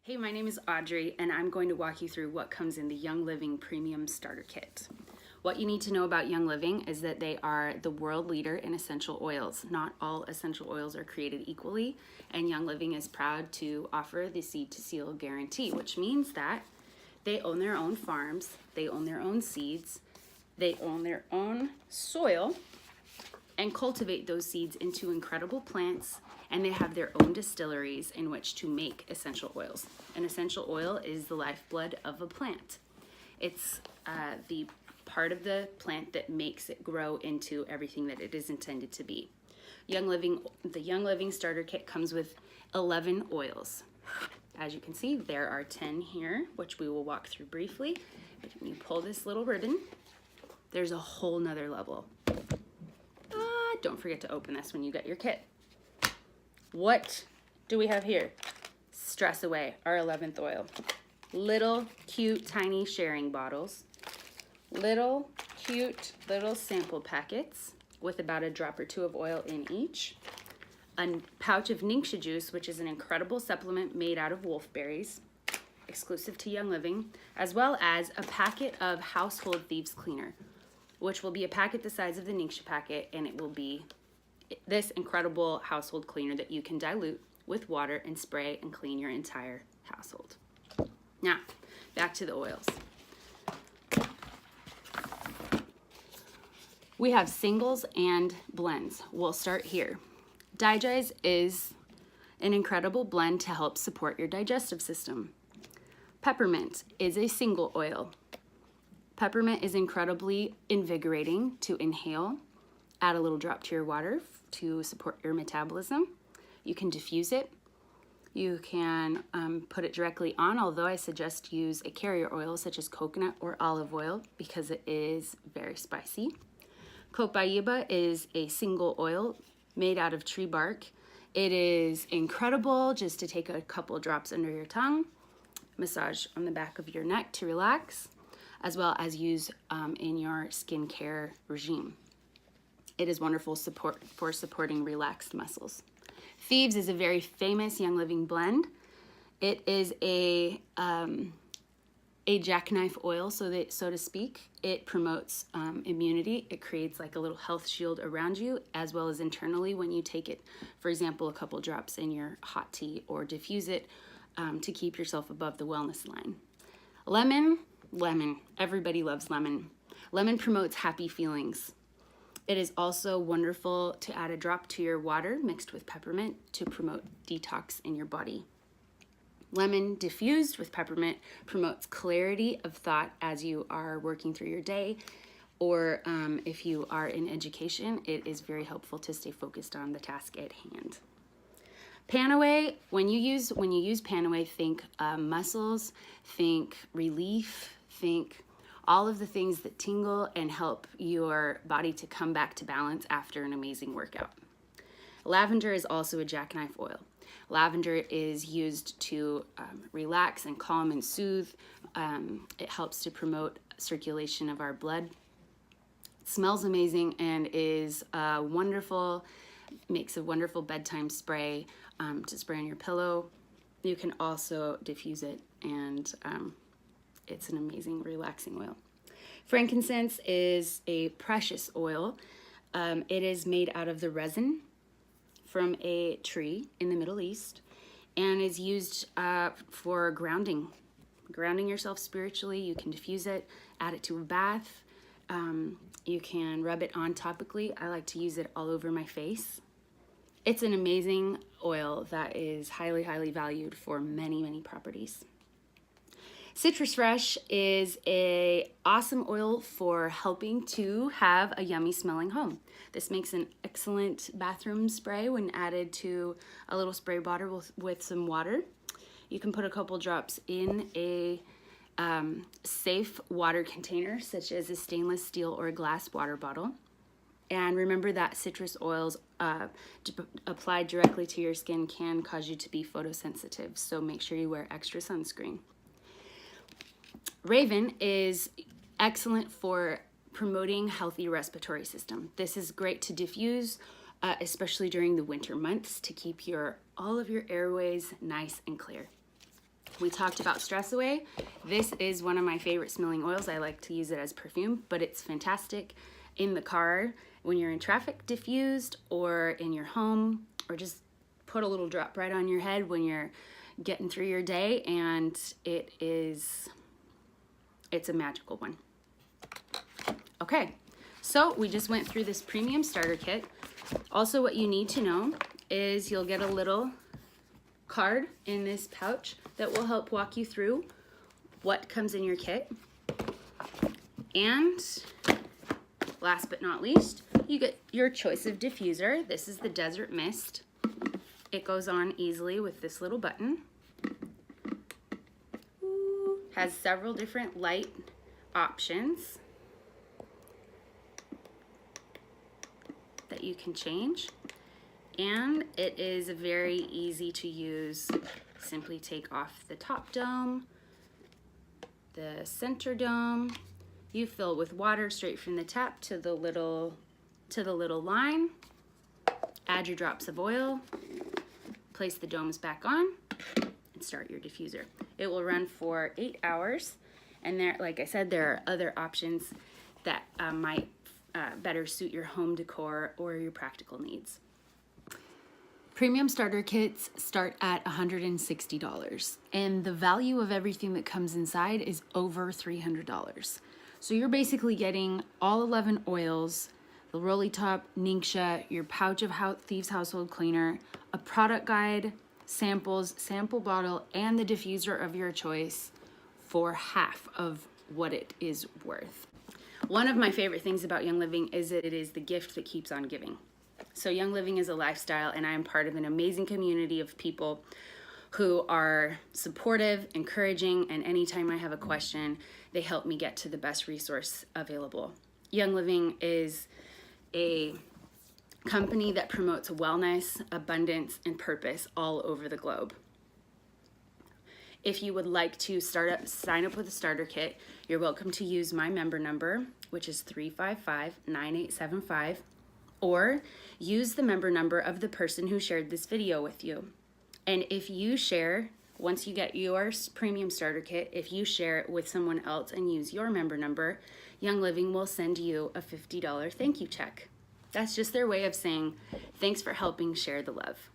Hey, my name is Audrey, and I'm going to walk you through what comes in the Young Living Premium Starter Kit. What you need to know about Young Living is that they are the world leader in essential oils. Not all essential oils are created equally, and Young Living is proud to offer the seed to seal guarantee, which means that they own their own farms, they own their own seeds, they own their own soil, and cultivate those seeds into incredible plants, and they have their own distilleries in which to make essential oils. An essential oil is the lifeblood of a plant. It's the part of the plant that makes it grow into everything that it is intended to be. The Young Living Starter Kit comes with 11 oils. As you can see, there are 10 here, which we will walk through briefly. But when you pull this little ribbon, there's a whole nother level. Don't forget to open this when you get your kit. What do we have here? Stress Away, our 11th oil. Little cute tiny sharing bottles. Little cute little sample packets with about a drop or two of oil in each. A pouch of Ningxia juice, which is an incredible supplement made out of wolfberries, exclusive to Young Living, as well as a packet of Household Thieves Cleaner, which will be a packet the size of the Ningxia packet, and it will be this incredible household cleaner that you can dilute with water and spray and clean your entire household. Now, back to the oils. We have singles and blends. We'll start here. Digest is an incredible blend to help support your digestive system. Peppermint is a single oil. Peppermint is incredibly invigorating to inhale. Add a little drop to your water to support your metabolism. You can diffuse it. You can put it directly on, although I suggest use a carrier oil such as coconut or olive oil because it is very spicy. Copaiba is a single oil made out of tree bark. It is incredible just to take a couple drops under your tongue, massage on the back of your neck to relax, as well as use in your skincare regime. It is wonderful for supporting relaxed muscles. Thieves is a very famous Young Living blend. It is a jackknife oil, so to speak. It promotes immunity. It creates like a little health shield around you, as well as internally when you take it, for example, a couple drops in your hot tea or diffuse it to keep yourself above the wellness line. Lemon. Everybody loves lemon. Lemon promotes happy feelings. It is also wonderful to add a drop to your water mixed with peppermint to promote detox in your body. Lemon diffused with peppermint promotes clarity of thought as you are working through your day, or if you are in education, it is very helpful to stay focused on the task at hand. Panaway, when you use Panaway, think muscles, think relief, think all of the things that tingle and help your body to come back to balance after an amazing workout. Lavender is also a jackknife oil. Lavender is used to relax and calm and soothe. It helps to promote circulation of our blood. It smells amazing and is wonderful, makes a wonderful bedtime spray to spray on your pillow. You can also diffuse it, and it's an amazing relaxing oil. Frankincense is a precious oil. It is made out of the resin from a tree in the Middle East and is used for grounding yourself spiritually. You can diffuse it, add it to a bath. You can rub it on topically. I like to use it all over my face. It's an amazing oil that is highly, highly valued for many, many properties. Citrus Fresh is an awesome oil for helping to have a yummy smelling home. This makes an excellent bathroom spray when added to a little spray bottle with some water. You can put a couple drops in a safe water container, such as a stainless steel or glass water bottle. And remember that citrus oils applied directly to your skin can cause you to be photosensitive, so make sure you wear extra sunscreen. Raven is excellent for promoting healthy respiratory system. This is great to diffuse, especially during the winter months, to keep all of your airways nice and clear. We talked about Stress Away. This is one of my favorite smelling oils. I like to use it as perfume, but it's fantastic in the car when you're in traffic, diffused, or in your home, or just put a little drop right on your head when you're getting through your day, and it's a magical one. Okay, so we just went through this premium starter kit. Also, what you need to know is you'll get a little card in this pouch that will help walk you through what comes in your kit. And last but not least, you get your choice of diffuser. This is the Desert Mist. It goes on easily with this little button. Has several different light options that you can change. And it is very easy to use. Simply take off the top dome, the center dome. You fill with water straight from the tap to the little line. Add your drops of oil. Place the domes back on and start your diffuser. It will run for 8 hours. And there, like I said, there are other options that might better suit your home decor or your practical needs. Premium starter kits start at $160, and the value of everything that comes inside is over $300. So you're basically getting all 11 oils, the Rolly Top, Ningxia, your pouch of Thieves Household Cleaner, a product guide, samples, sample bottle, and the diffuser of your choice for half of what it is worth. One of my favorite things about Young Living is that it is the gift that keeps on giving. So Young Living is a lifestyle, and I am part of an amazing community of people who are supportive, encouraging, and anytime I have a question, they help me get to the best resource available. Young Living is a company that promotes wellness, abundance, and purpose all over the globe. If you would like to sign up with a starter kit, you're welcome to use my member number, which is 355-9875, or use the member number of the person who shared this video with you. And if you share, once you get your premium starter kit, if you share it with someone else and use your member number, Young Living will send you a $50 thank you check. That's just their way of saying, thanks for helping share the love.